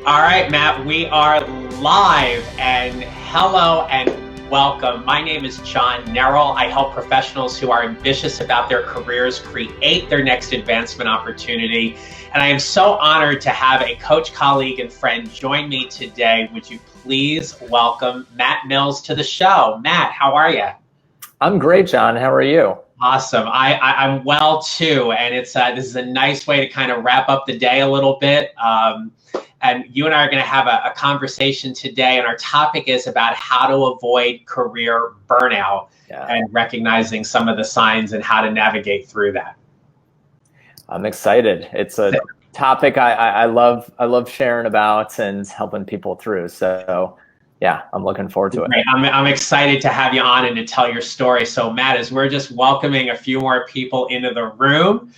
All right, Matt, we are live, and hello and welcome. My name is John Nerrell. I help professionals who are ambitious about their careers create their next advancement opportunity. And I am so honored to have a coach, colleague, and friend join me today. Would you please welcome Matt Mills to the show? Matt, how are you? I'm great, John. How are you? Awesome. I'm well too, and this is a nice way to kind of wrap up the day a little bit. And you and I are going to have a conversation today, and our topic is about how to avoid career burnout and recognizing some of the signs and how to navigate through that. I'm excited. It's a topic I love sharing about and helping people through. So yeah, I'm looking forward to it. Great. I'm excited to have you on and to tell your story. So Matt, as we're just welcoming a few more people into the room,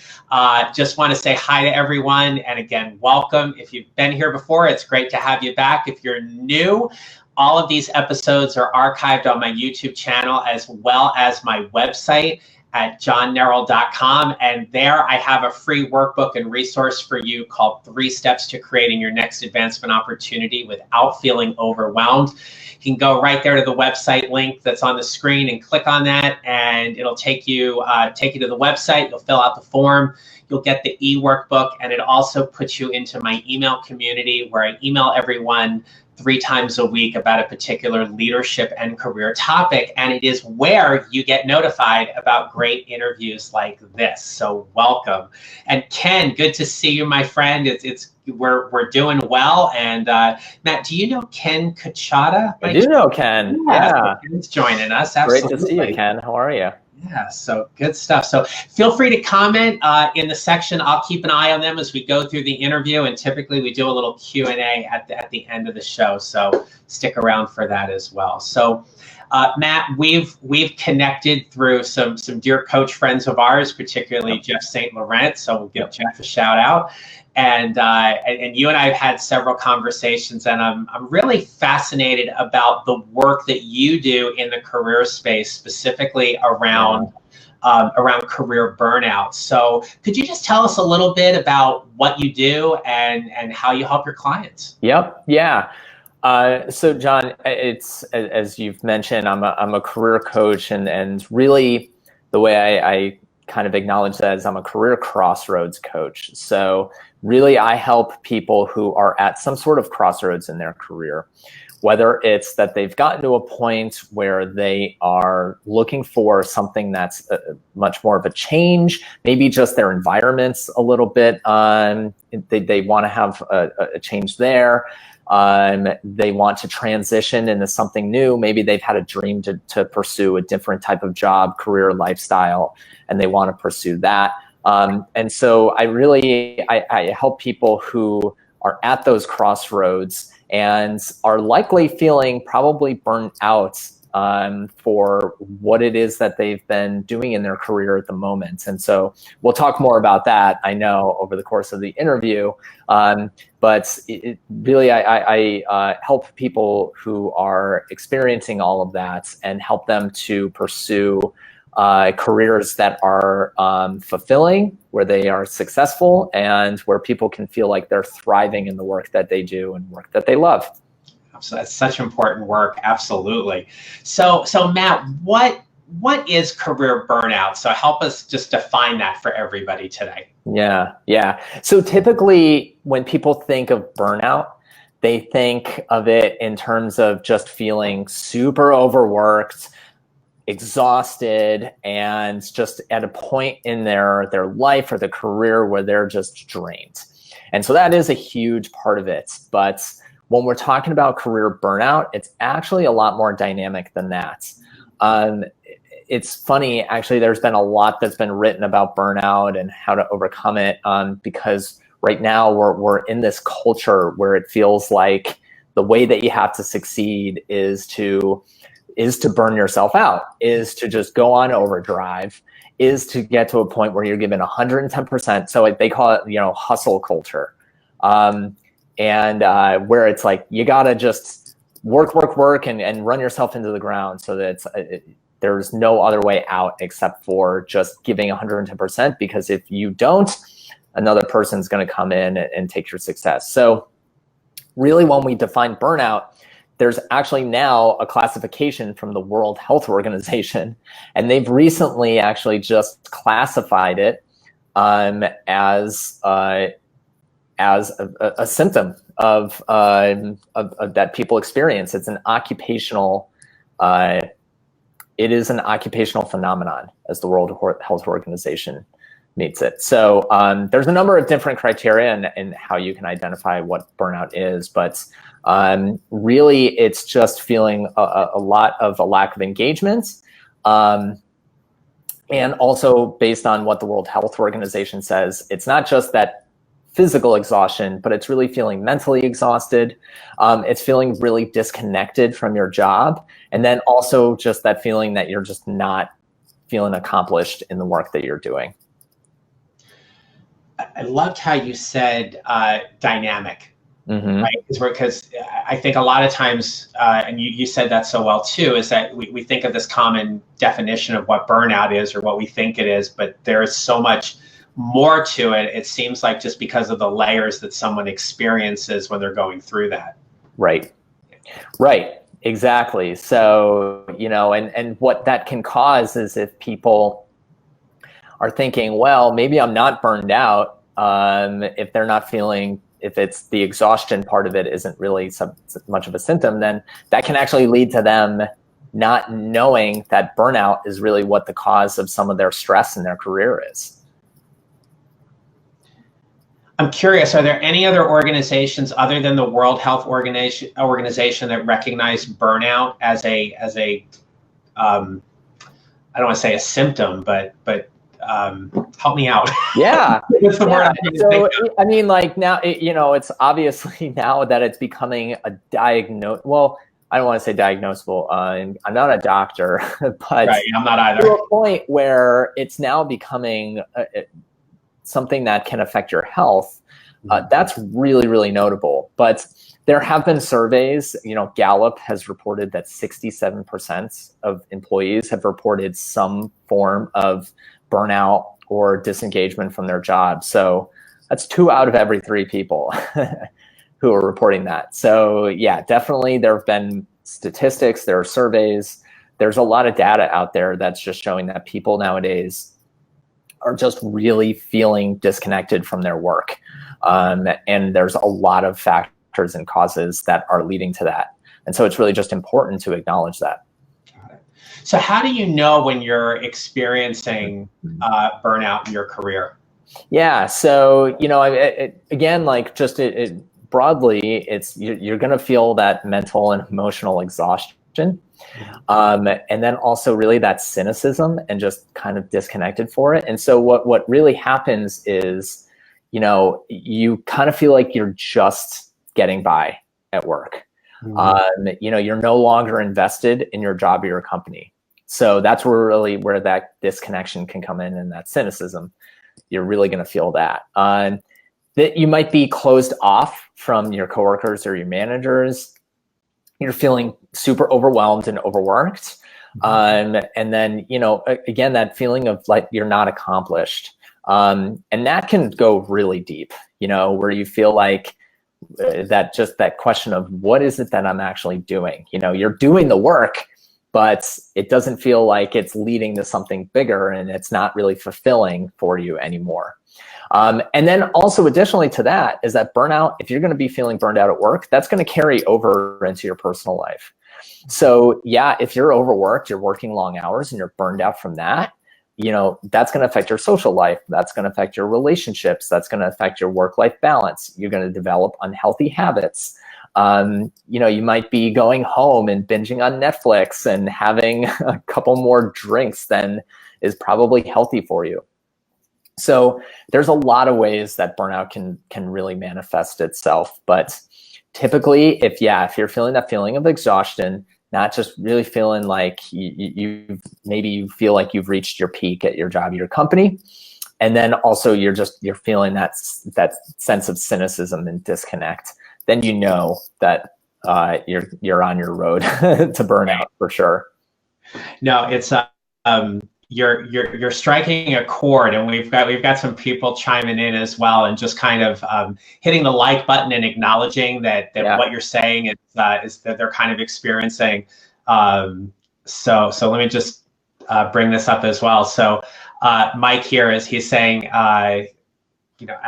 just want to say hi to everyone. And again, welcome. If you've been here before, it's great to have you back. If you're new, all of these episodes are archived on my YouTube channel as well as my website at johnnerrell.com. And there I have a free workbook and resource for you called 3 Steps to Creating Your Next Advancement Opportunity Without Feeling Overwhelmed. You can go right there to the website link that's on the screen and click on that, and it'll take you to the website. You'll fill out the form. You'll get the e-workbook, and it also puts you into my email community where I email everyone 3 times a week about a particular leadership and career topic. And it is where you get notified about great interviews like this. So welcome. And Ken, good to see you, my friend. We're doing well. And Matt, do you know Ken Kachada? I do know Ken. Yeah. Ken's joining us. Absolutely. Great to see you, Ken. How are you? Yeah, so good stuff. So feel free to comment in the section. I'll keep an eye on them as we go through the interview, and typically we do a little Q&A at the end of the show. So stick around for that as well. So Matt, we've connected through some dear coach friends of ours, particularly Jeff St. Laurent. So we'll give Jeff a shout out. And you and I have had several conversations, and I'm really fascinated about the work that you do in the career space, specifically around career burnout. So could you just tell us a little bit about what you do and how you help your clients? Yep. Yeah. So John, it's as you've mentioned, I'm a career coach, and really the way I kind of acknowledge that is I'm a career crossroads coach. So really I help people who are at some sort of crossroads in their career, whether it's that they've gotten to a point where they are looking for something that's much more of a change, maybe just their environment's a little bit, they want to have a change there. They want to transition into something new. Maybe they've had a dream to pursue a different type of job, career, lifestyle, and they want to pursue that. And so I help people who are at those crossroads and are likely feeling probably burnt out for what it is that they've been doing in their career at the moment. And so we'll talk more about that, I know, over the course of the interview. But really, I help people who are experiencing all of that and help them to pursue careers that are fulfilling, where they are successful, and where people can feel like they're thriving in the work that they do and work that they love. So that's such important work. Absolutely. So Matt, what is career burnout? So help us just define that for everybody today. Yeah. So typically when people think of burnout, they think of it in terms of just feeling super overworked, exhausted, and just at a point in their life or the career where they're just drained. And so that is a huge part of it. But when we're talking about career burnout, it's actually a lot more dynamic than that. It's funny, actually, there's been a lot that's been written about burnout and how to overcome it, because right now we're in this culture where it feels like the way that you have to succeed is to burn yourself out, is to just go on overdrive, is to get to a point where you're given 110%. So they call it, hustle culture. And where it's like, you gotta just work and run yourself into the ground so that there's no other way out except for just giving 110%, because if you don't, another person's gonna come in and take your success. So really, when we define burnout, there's actually now a classification from the World Health Organization, and they've recently actually just classified it as a symptom of that people experience. It's an occupational. It is an occupational phenomenon, as the World Health Organization meets it. So there's a number of different criteria in how you can identify what burnout is, but really it's just feeling a lot of a lack of engagement. And also, based on what the World Health Organization says, it's not just that physical exhaustion, but it's really feeling mentally exhausted. It's feeling really disconnected from your job. And then also just that feeling that you're just not feeling accomplished in the work that you're doing. I loved how you said dynamic, right? Because I think a lot of times, and you said that so well too, is that we think of this common definition of what burnout is or what we think it is, but there is so much more to it. It seems like just because of the layers that someone experiences when they're going through that. Right. Exactly. So, and what that can cause is if people are thinking, well, maybe I'm not burned out, if they're not feeling, if it's the exhaustion part of it isn't really so much of a symptom, then that can actually lead to them not knowing that burnout is really what the cause of some of their stress in their career is. I'm curious, are there any other organizations other than the World Health Organization that recognize burnout as a I don't want to say a symptom, but help me out. Yeah. What's the word? So, I mean, like now, it's obviously now that it's becoming a well, I don't want to say diagnosable. I'm not a doctor, but right, I'm not either. To a point where it's now becoming something that can affect your health, that's really, really notable. But there have been surveys, Gallup has reported that 67% of employees have reported some form of burnout or disengagement from their job. So that's 2 out of every 3 people who are reporting that. So yeah, definitely there have been statistics, there are surveys, there's a lot of data out there that's just showing that people nowadays are just really feeling disconnected from their work. And there's a lot of factors and causes that are leading to that. And so it's really just important to acknowledge that. So how do you know when you're experiencing burnout in your career? Yeah, so, again, like just broadly, it's you're going to feel that mental and emotional exhaustion. And then also really that cynicism and just kind of disconnected for it. And so what really happens is, you kind of feel like you're just getting by at work. You're no longer invested in your job or your company. So that's where that disconnection can come in, and that cynicism. You're really going to feel that. That you might be closed off from your coworkers or your managers. You're feeling super overwhelmed and overworked. And then, again, that feeling of like you're not accomplished. And that can go really deep, where you feel like that question of what is it that I'm actually doing? You're doing the work, but it doesn't feel like it's leading to something bigger, and it's not really fulfilling for you anymore. And then also additionally to that is that burnout, if you're going to be feeling burned out at work, that's going to carry over into your personal life. So yeah, if you're overworked, you're working long hours and you're burned out from that, that's going to affect your social life. That's going to affect your relationships. That's going to affect your work-life balance. You're going to develop unhealthy habits. You might be going home and binging on Netflix and having a couple more drinks than is probably healthy for you. So there's a lot of ways that burnout can really manifest itself. But typically, if you're feeling that feeling of exhaustion, not just really feeling like you feel like you've reached your peak at your job, your company, and then also you're feeling that sense of cynicism and disconnect, then that you're on your road to burnout for sure. No, it's you're striking a chord, and we've got some people chiming in as well, and just kind of hitting the like button and acknowledging that what you're saying is that they're kind of experiencing. So let me just bring this up as well. So Mike here he's saying, and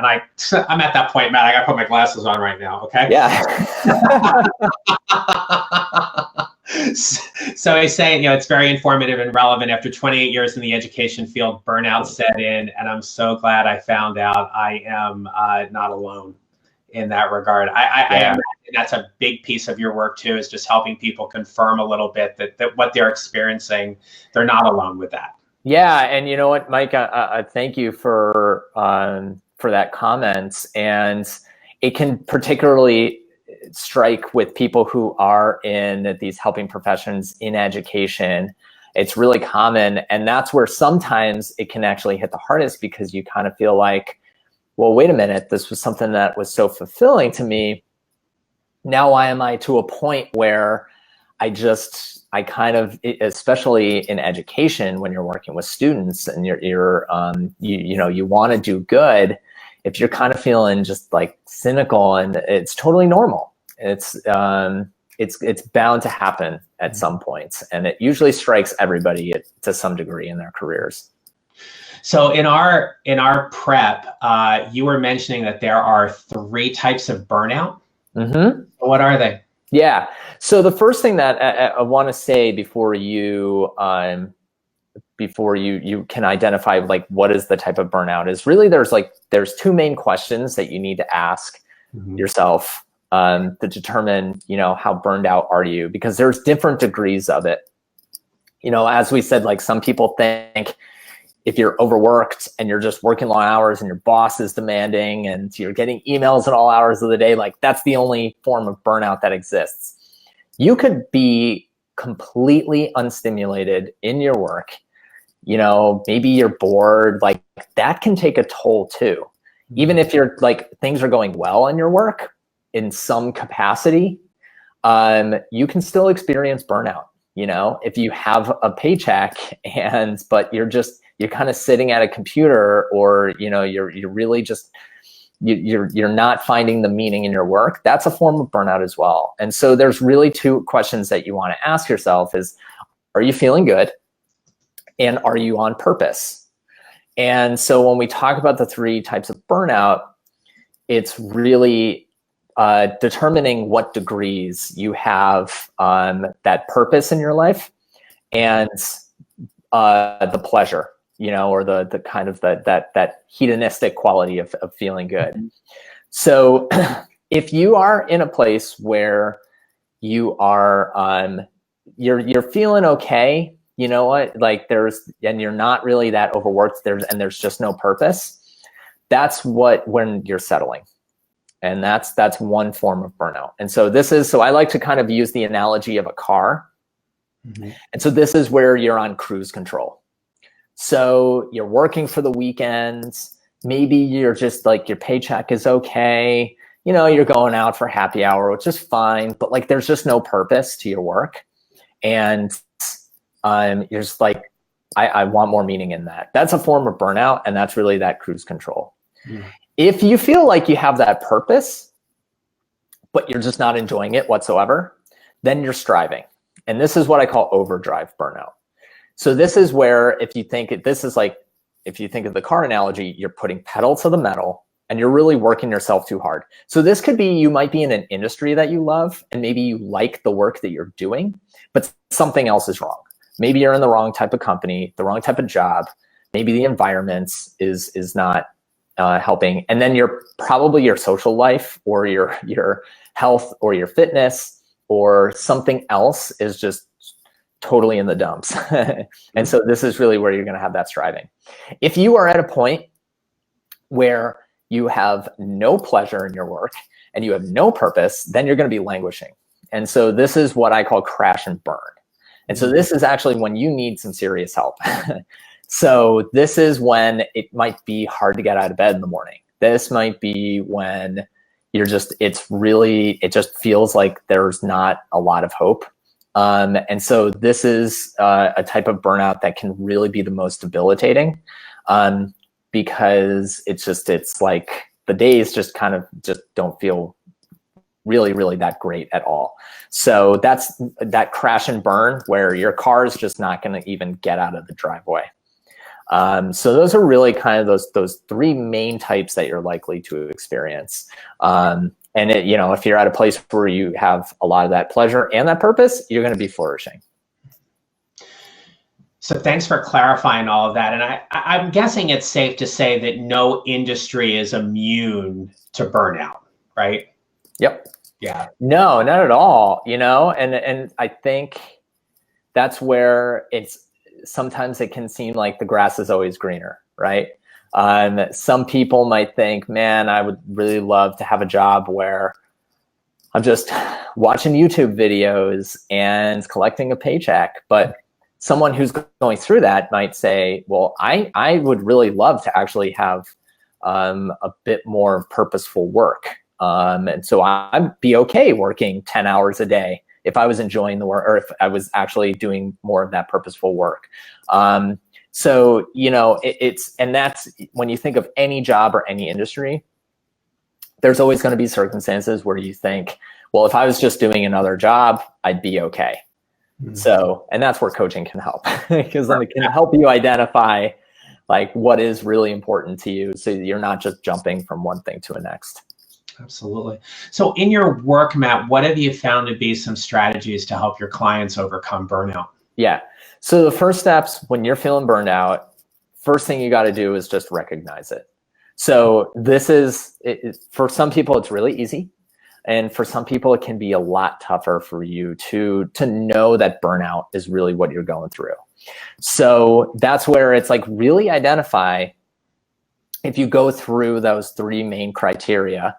I'm at that point, Matt. I got to put my glasses on right now. Okay. Yeah. So he's saying, it's very informative and relevant. After 28 years in the education field, burnout set in, and I'm so glad I found out I am not alone in that regard. I imagine that's a big piece of your work too, is just helping people confirm a little bit that what they're experiencing, they're not alone with that. Yeah, and you know what, Mike, I thank you for that comment, and it can particularly strike with people who are in these helping professions in education. It's really common, and that's where sometimes it can actually hit the hardest, because you kind of feel like, well, wait a minute, this was something that was so fulfilling to me. Now why am I to a point where I kind of, especially in education, when you're working with students and you want to do good, if you're kind of feeling just like cynical, and it's totally normal. It's bound to happen at some point, and it usually strikes everybody to some degree in their careers. So in our prep, you were mentioning that there are 3 types of burnout. Mm-hmm. What are they? Yeah. So the first thing that I want to say before you can identify like what is the type of burnout is really there's 2 main questions that you need to ask yourself to determine, how burned out are you, because there's different degrees of it. As we said, like some people think if you're overworked and you're just working long hours and your boss is demanding and you're getting emails at all hours of the day, like that's the only form of burnout that exists. You could be completely unstimulated in your work. Maybe you're bored, like that can take a toll too. Even if you're like, things are going well in your work in some capacity, you can still experience burnout. If you have a paycheck but you're kind of sitting at a computer, or, you're really just, you're not finding the meaning in your work, that's a form of burnout as well. And so there's really 2 questions that you want to ask yourself is, are you feeling good? And are you on purpose? And so when we talk about the 3 types of burnout, it's really determining what degrees you have that purpose in your life and the pleasure, or the kind of that hedonistic quality of feeling good. So if you are in a place where you are, you're feeling okay, you know what, like and you're not really that overworked, there's just no purpose, that's when you're settling. And that's one form of burnout. And so so I like to kind of use the analogy of a car. And so this is where you're on cruise control. So you're working for the weekends. Maybe you're just like, your paycheck is okay. You're going out for happy hour, which is fine, but like, there's just no purpose to your work. And you're just like, I want more meaning in that. That's a form of burnout. And that's really that cruise control. If you feel like you have that purpose, but you're just not enjoying it whatsoever, then you're striving. And this is what I call overdrive burnout. So this is where, if you think of the car analogy, you're putting pedal to the metal and you're really working yourself too hard. So this could be, you might be in an industry that you love and maybe you like the work that you're doing, but something else is wrong. Maybe you're in the wrong type of company, the wrong type of job. Maybe the environment is not helping. And then probably your social life or your health or your fitness or something else is just totally in the dumps. And so this is really where you're going to have that striving. If you are at a point where you have no pleasure in your work and you have no purpose, then you're going to be languishing. And so this is what I call crash and burn. And so this is actually when you need some serious help. So this is when it might be hard to get out of bed in the morning. This might be when it just feels like there's not a lot of hope. And so this is a type of burnout that can really be the most debilitating, because it's like the days just don't feel really that great at all. So that's that crash and burn where your car is just not going to even get out of the driveway. So those are really kind of those three main types that you're likely to experience. And if you're at a place where you have a lot of that pleasure and that purpose, you're going to be flourishing. So thanks for clarifying all of that. And I'm guessing it's safe to say that no industry is immune to burnout, right? Yep. Yeah. No, not at all. And I think that's where sometimes it can seem like the grass is always greener, right? Some people might think, man, I would really love to have a job where I'm just watching YouTube videos and collecting a paycheck. But someone who's going through that might say, well, I would really love to actually have a bit more purposeful work. And so I'd be okay working 10 hours a day if I was enjoying the work, or if I was actually doing more of that purposeful work. So, and that's when you think of any job or any industry, there's always going to be circumstances where you think, well, if I was just doing another job, I'd be okay. Mm-hmm. So, and that's where coaching can help, because then it can help you identify like what is really important to you, so you're not just jumping from one thing to the next. Absolutely. So in your work, Matt, what have you found to be some strategies to help your clients overcome burnout? Yeah. So the first steps when you're feeling burned out, first thing you got to do is just recognize it. So this is, for some people, it's really easy. And for some people, it can be a lot tougher for you to know that burnout is really what you're going through. So that's where it's like really identify, if you go through those three main criteria,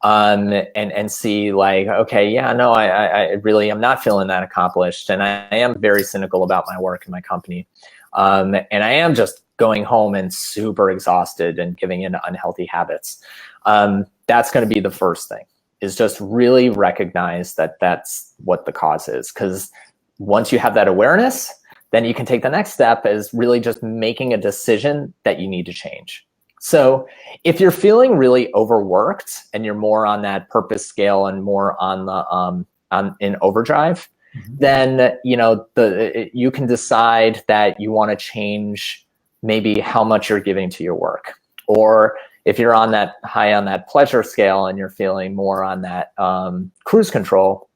and see like, okay, yeah, no, I really am not feeling that accomplished. And I am very cynical about my work in my company. And I am just going home and super exhausted and giving into unhealthy habits. That's going to be the first thing, is just really recognize that that's what the cause is. Because once you have that awareness, then you can take the next step, is really just making a decision that you need to change. So if you're feeling really overworked and you're more on that purpose scale and more on the in overdrive, mm-hmm. then you can decide that you want to change maybe how much you're giving to your work. Or if you're on that high on that pleasure scale and you're feeling more on that cruise control,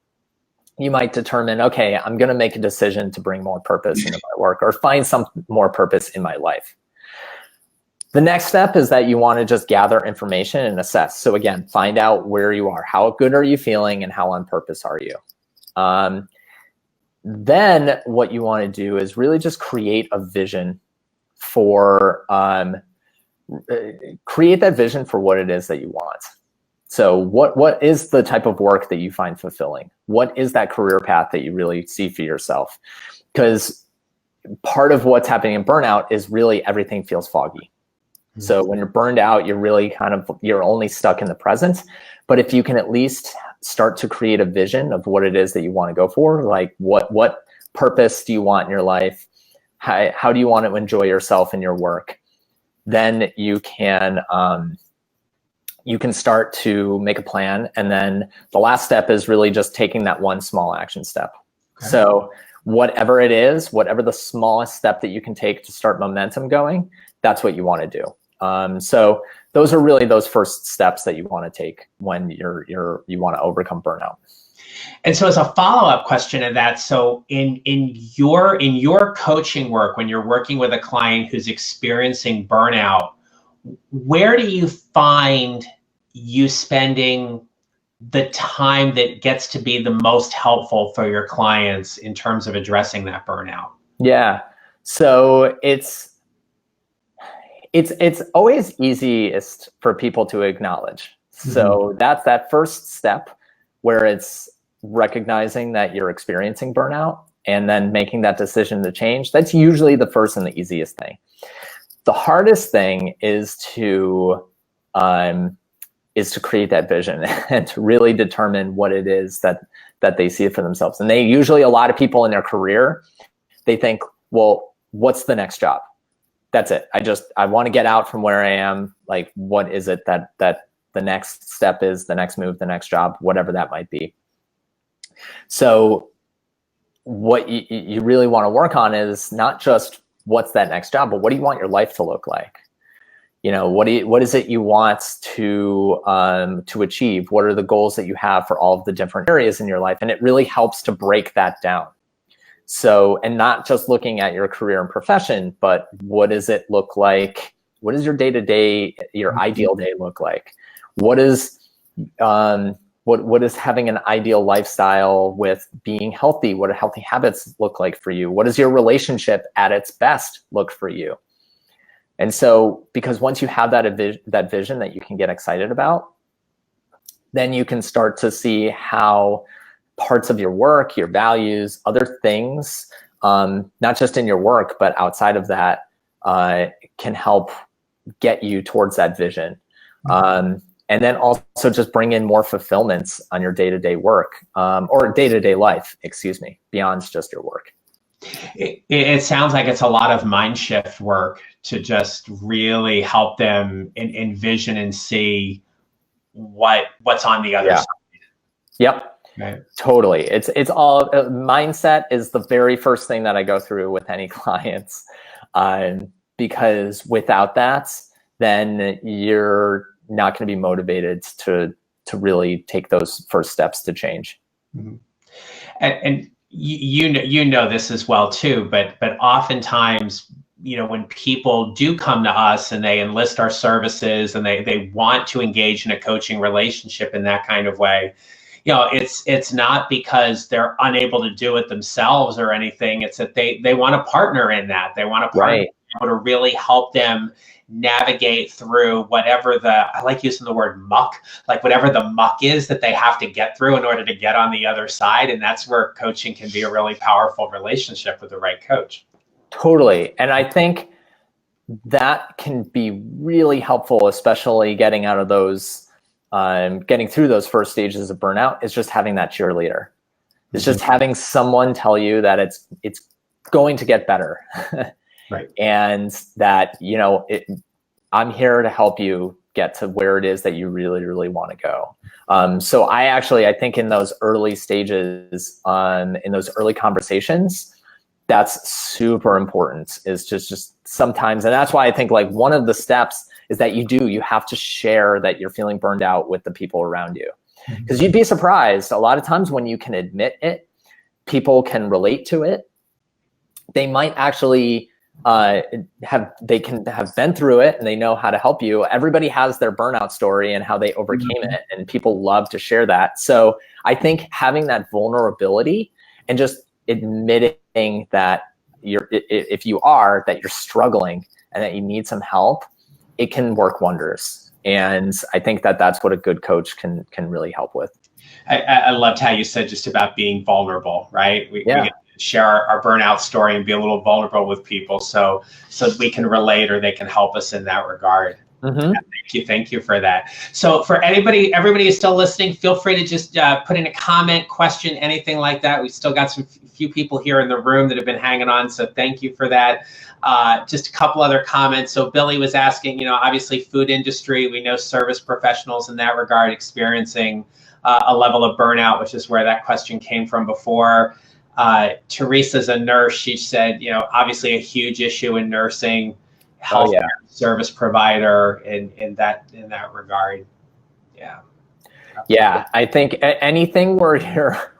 you might determine, okay, I'm going to make a decision to bring more purpose into my work, or find some more purpose in my life. The next step is that you want to just gather information and assess. So again, find out where you are. How good are you feeling, and how on purpose are you? Then what you want to do is really just create a vision for, create that vision for what it is that you want. So what is the type of work that you find fulfilling? What is that career path that you really see for yourself? Because part of what's happening in burnout is really everything feels foggy. So when you're burned out, you're really you're only stuck in the present. But if you can at least start to create a vision of what it is that you want to go for, like what purpose do you want in your life? How do you want to enjoy yourself in your work? Then you can start to make a plan. And then the last step is really just taking that one small action step. Okay. So whatever it is, whatever the smallest step that you can take to start momentum going, that's what you want to do. So those are really those first steps that you want to take when you want to overcome burnout. And so as a follow-up question to that, so in your coaching work, when you're working with a client who's experiencing burnout, where do you find you spending the time that gets to be the most helpful for your clients in terms of addressing that burnout? Yeah. So it's always easiest for people to acknowledge. Mm-hmm. So that's that first step, where it's recognizing that you're experiencing burnout and then making that decision to change. That's usually the first and the easiest thing. The hardest thing is to create that vision and to really determine what it is that that they see it for themselves. And a lot of people in their career, they think, well, what's the next job? That's it. I want to get out from where I am. Like, what is it that the next step is, the next move, the next job, whatever that might be. So what you really want to work on is not just what's that next job, but what do you want your life to look like? What is it you want to achieve? What are the goals that you have for all of the different areas in your life? And it really helps to break that down. So, and not just looking at your career and profession, but what does it look like? What does your day-to-day, your ideal day look like? What is having an ideal lifestyle with being healthy? What do healthy habits look like for you? What does your relationship at its best look for you? And so, because once you have that vision that you can get excited about, then you can start to see how parts of your work, your values, other things, not just in your work, but outside of that, can help get you towards that vision. And then also just bring in more fulfillments on your day-to-day work, or day-to-day life, beyond just your work. It sounds like it's a lot of mind shift work to just really help them envision and see what's on the other side. Yep. Right. Totally. It's all mindset is the very first thing that I go through with any clients, because without that, then you're not going to be motivated to really take those first steps to change. Mm-hmm. And you know this as well too, but oftentimes, when people do come to us and they enlist our services and they want to engage in a coaching relationship in that kind of way, it's not because they're unable to do it themselves or anything. It's that they want to partner in that. They want to partner to really help them navigate through whatever I like using the word muck, like whatever the muck is that they have to get through in order to get on the other side. And that's where coaching can be a really powerful relationship with the right coach. Totally. And I think that can be really helpful, especially getting out of those, getting through those first stages of burnout, is just having that cheerleader. It's just having someone tell you that it's going to get better. Right. And that, I'm here to help you get to where it is that you really, really want to go. So I think in those early stages, in those early conversations, that's super important, is just sometimes. And that's why I think like one of the steps is that you have to share that you're feeling burned out with the people around you. Because you'd be surprised a lot of times when you can admit it, people can relate to it. They might actually have been through it and they know how to help you. Everybody has their burnout story and how they overcame it, and people love to share that. So I think having that vulnerability and just admitting that if you're struggling and that you need some help, it can work wonders. And I think that's what a good coach can really help with. I loved how you said just about being vulnerable, right? We get to share our burnout story and be a little vulnerable with people so we can relate, or they can help us in that regard. Mm-hmm. Thank you for that. So for everybody who's still listening, feel free to just put in a comment, question, anything like that. We still got some few people here in the room that have been hanging on, so thank you for that. Just a couple other comments. So Billy was asking, obviously food industry, we know service professionals in that regard experiencing a level of burnout, which is where that question came from before. Teresa's a nurse. She said, obviously a huge issue in nursing, healthcare service provider in that regard. Yeah, I think anything where you're,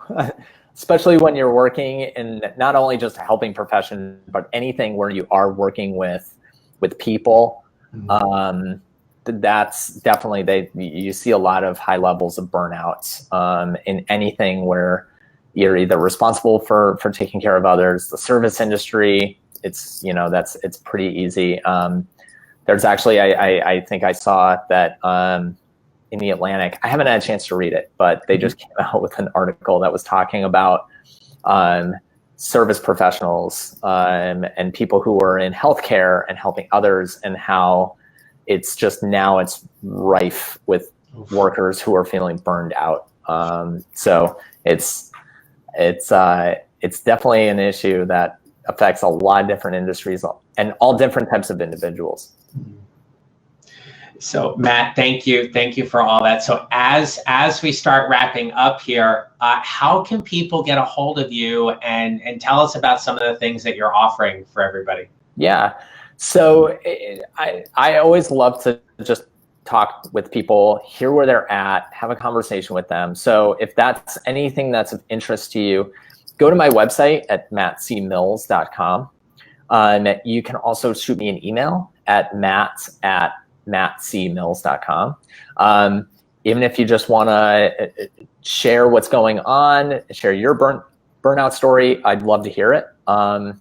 especially when you're working in not only just a helping profession, but anything where you are working with people, that's definitely, you see a lot of high levels of burnout in anything where you're either responsible for taking care of others. The service industry, it's pretty easy. There's actually, I think I saw that in the Atlantic. I haven't had a chance to read it, but they just came out with an article that was talking about service professionals and people who are in healthcare and helping others, and how it's rife with workers who are feeling burned out. So it's definitely an issue that affects a lot of different industries and all different types of individuals. So Matt, thank you for all that. So as we start wrapping up here, how can people get a hold of you and tell us about some of the things that you're offering for everybody? Yeah, so I always love to just talk with people, hear where they're at, have a conversation with them. So if that's anything that's of interest to you, go to my website at mattcmills.com. You can also shoot me an email at mattcmills.com. Even if you just want to share what's going on, share your burnout story, I'd love to hear it. And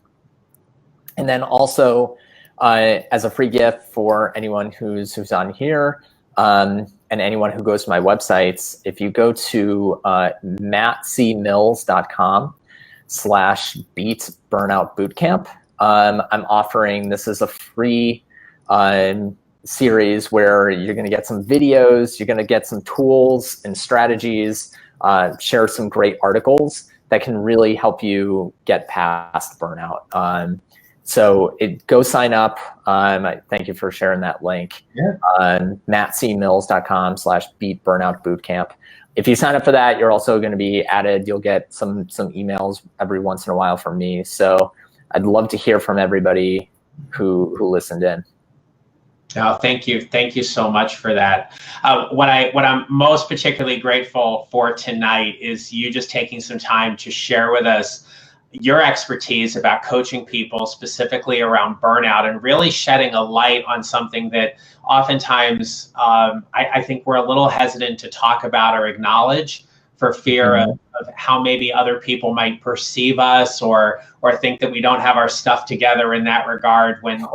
then also, as a free gift for anyone who's on here, and anyone who goes to my websites, if you go to mattcmills.com/beat burnout bootcamp, I'm offering, this is a free series where you're going to get some videos, you're going to get some tools and strategies, share some great articles that can really help you get past burnout. So go sign up. Thank you for sharing that link. Yeah. mattcmills.com/beat burnout bootcamp. If you sign up for that, you're also going to be added. You'll get some emails every once in a while from me. So I'd love to hear from everybody who listened in. Oh, thank you so much for that. What I'm most particularly grateful for tonight is you just taking some time to share with us your expertise about coaching people specifically around burnout and really shedding a light on something that oftentimes I think we're a little hesitant to talk about or acknowledge for fear of how maybe other people might perceive us or think that we don't have our stuff together in that regard when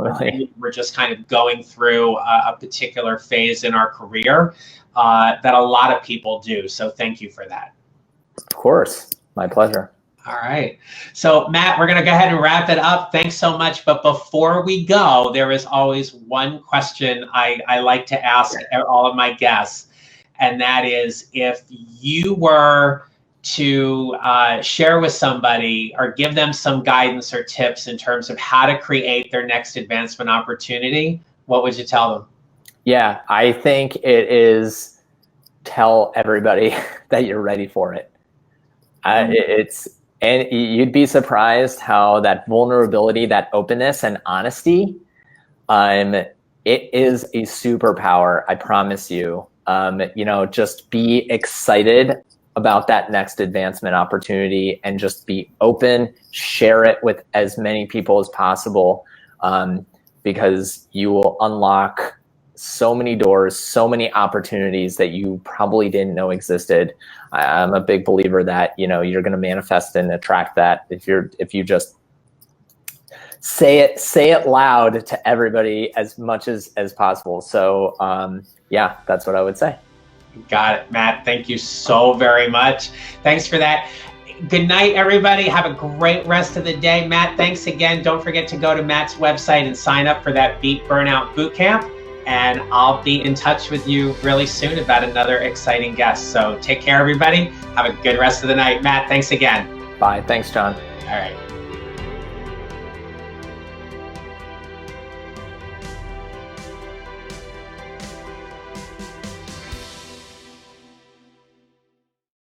we're just kind of going through a particular phase in our career that a lot of people do. So thank you for that. Of course, my pleasure. All right. So Matt, we're going to go ahead and wrap it up. Thanks so much. But before we go, there is always one question I like to ask all of my guests. And that is, if you were to share with somebody or give them some guidance or tips in terms of how to create their next advancement opportunity, what would you tell them? Yeah, I think it is tell everybody that you're ready for it. And you'd be surprised how that vulnerability, that openness and honesty, it is a superpower, I promise you. Just be excited about that next advancement opportunity and just be open, share it with as many people as possible, because you will unlock so many doors, so many opportunities that you probably didn't know existed. I'm a big believer that, you're going to manifest and attract that if you just say it loud to everybody as much as possible. So, yeah, that's what I would say. Got it, Matt. Thank you so very much. Thanks for that. Good night, everybody. Have a great rest of the day. Matt, thanks again. Don't forget to go to Matt's website and sign up for that Beat Burnout Bootcamp. And I'll be in touch with you really soon about another exciting guest. So take care, everybody. Have a good rest of the night. Matt, thanks again. Bye. Thanks, John. All right.